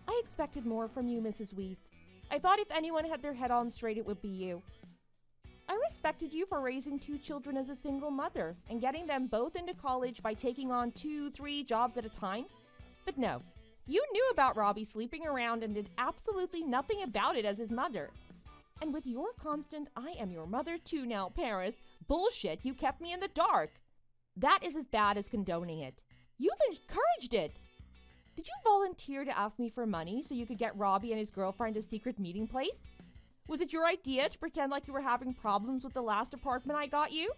I expected more from you, Mrs. Weiss. I thought if anyone had their head on straight, it would be you. I respected you for raising 2 children as a single mother and getting them both into college by taking on 2-3 jobs at a time. But no, you knew about Robbie sleeping around and did absolutely nothing about it as his mother. And with your constant, "I am your mother too now, Paris," bullshit, you kept me in the dark. That is as bad as condoning it. You've encouraged it. Did you volunteer to ask me for money so you could get Robbie and his girlfriend a secret meeting place? Was it your idea to pretend like you were having problems with the last apartment I got you?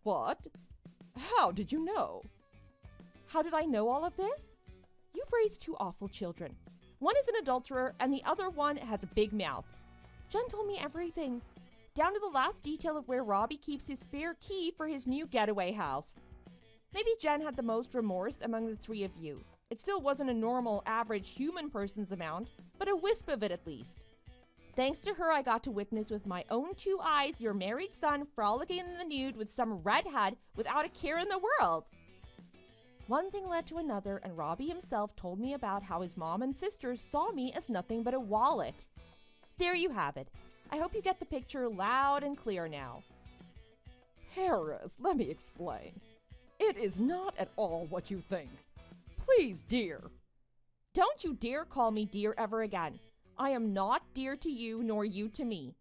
What? How did you know? How did I know all of this? You've raised 2 awful children. One is an adulterer and the other one has a big mouth. Jen told me everything, down to the last detail of where Robbie keeps his spare key for his new getaway house. Maybe Jen had the most remorse among the 3 of you. It still wasn't a normal, average human person's amount, but a wisp of it at least. Thanks to her, I got to witness with my own 2 eyes your married son frolicking in the nude with some redhead without a care in the world. One thing led to another, and Robbie himself told me about how his mom and sisters saw me as nothing but a wallet. There you have it. I hope you get the picture loud and clear now. Paris, let me explain. It is not at all what you think. Please, dear. Don't you dare call me dear ever again. I am not dear to you nor you to me.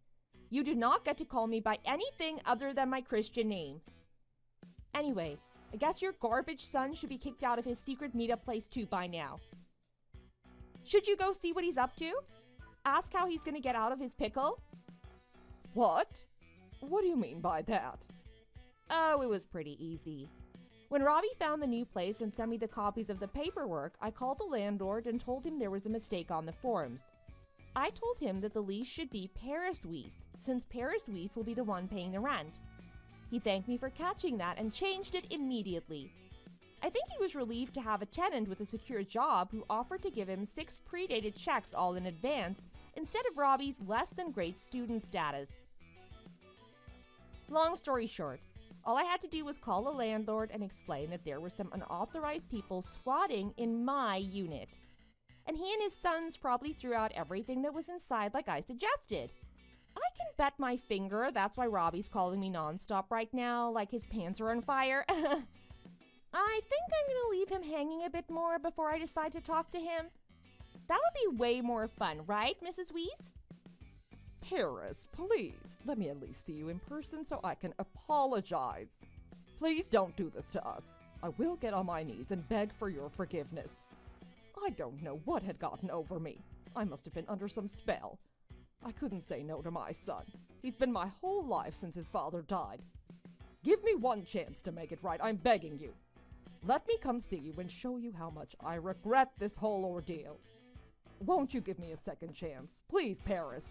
You do not get to call me by anything other than my Christian name. Anyway, I guess your garbage son should be kicked out of his secret meetup place too by now. Should you go see what he's up to? Ask how he's going to get out of his pickle? What? What do you mean by that? Oh, it was pretty easy. When Robbie found the new place and sent me the copies of the paperwork, I called the landlord and told him there was a mistake on the forms. I told him that the lease should be Paris Weiss, since Paris Weiss will be the one paying the rent. He thanked me for catching that and changed it immediately. I think he was relieved to have a tenant with a secure job who offered to give him 6 predated checks all in advance instead of Robbie's less than great student status. Long story short, all I had to do was call the landlord and explain that there were some unauthorized people squatting in my unit. And he and his sons probably threw out everything that was inside like I suggested. I can bet my finger that's why Robbie's calling me nonstop right now, like his pants are on fire. I think I'm gonna leave him hanging a bit more before I decide to talk to him. That would be way more fun, right, Mrs. Weiss? Paris, please, let me at least see you in person so I can apologize. Please don't do this to us. I will get on my knees and beg for your forgiveness. I don't know what had gotten over me. I must have been under some spell. I couldn't say no to my son. He's been my whole life since his father died. Give me one chance to make it right, I'm begging you. Let me come see you and show you how much I regret this whole ordeal. Won't you give me a second chance? Please, Paris.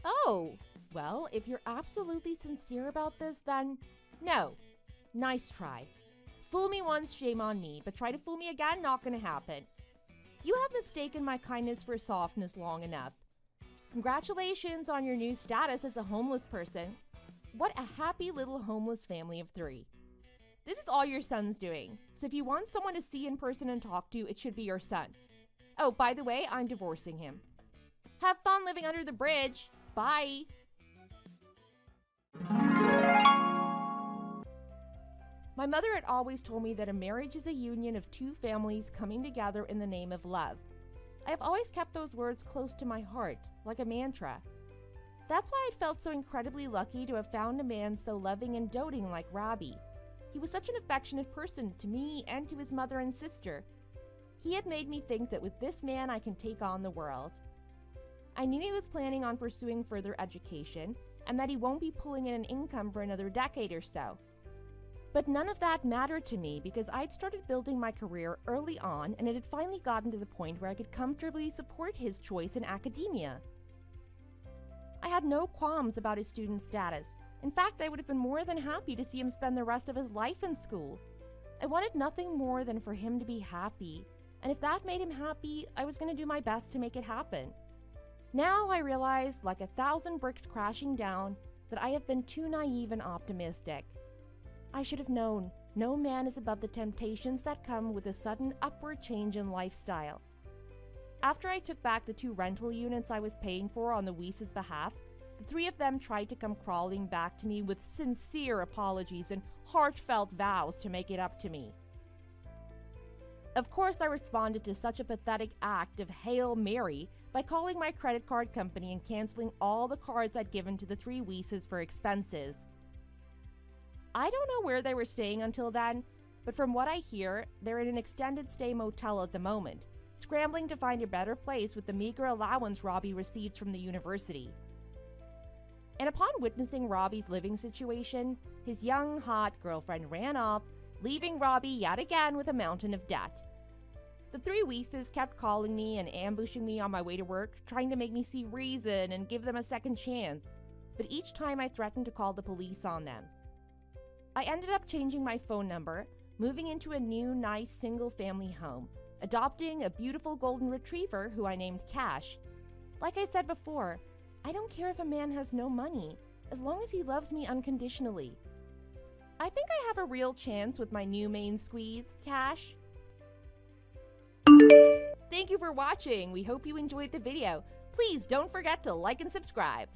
Oh, well, if you're absolutely sincere about this, then no. Nice try. Fool me once, shame on me, but try to fool me again, not gonna happen. You have mistaken my kindness for softness long enough. Congratulations on your new status as a homeless person. What a happy little homeless family of 3. This is all your son's doing, so if you want someone to see in person and talk to, it should be your son. Oh, by the way, I'm divorcing him. Have fun living under the bridge. Bye. My mother had always told me that a marriage is a union of 2 families coming together in the name of love. I have always kept those words close to my heart, like a mantra. That's why I'd felt so incredibly lucky to have found a man so loving and doting like Robbie. He was such an affectionate person to me and to his mother and sister. He had made me think that with this man I can take on the world. I knew he was planning on pursuing further education and that he won't be pulling in an income for another decade or so. But none of that mattered to me because I'd started building my career early on and it had finally gotten to the point where I could comfortably support his choice in academia. I had no qualms about his student status. In fact, I would have been more than happy to see him spend the rest of his life in school. I wanted nothing more than for him to be happy, and if that made him happy, I was going to do my best to make it happen. Now I realize, like 1,000 bricks crashing down, that I have been too naive and optimistic. I should have known no man is above the temptations that come with a sudden upward change in lifestyle. After I took back the 2 rental units I was paying for on the Weiss's behalf, the 3 of them tried to come crawling back to me with sincere apologies and heartfelt vows to make it up to me. Of course, I responded to such a pathetic act of Hail Mary by calling my credit card company and canceling all the cards I'd given to the 3 Weisses for expenses. I don't know where they were staying until then, but from what I hear, they're in an extended stay motel at the moment, scrambling to find a better place with the meager allowance Robbie receives from the university. And upon witnessing Robbie's living situation, his young, hot girlfriend ran off, leaving Robbie yet again with a mountain of debt. The 3 Weisses kept calling me and ambushing me on my way to work, trying to make me see reason and give them a second chance, but each time I threatened to call the police on them. I ended up changing my phone number, moving into a new, nice single-family home, adopting a beautiful golden retriever who I named Cash. Like I said before, I don't care if a man has no money, as long as he loves me unconditionally. I think I have a real chance with my new main squeeze, Cash. Thank you for watching. We hope you enjoyed the video. Please don't forget to like and subscribe.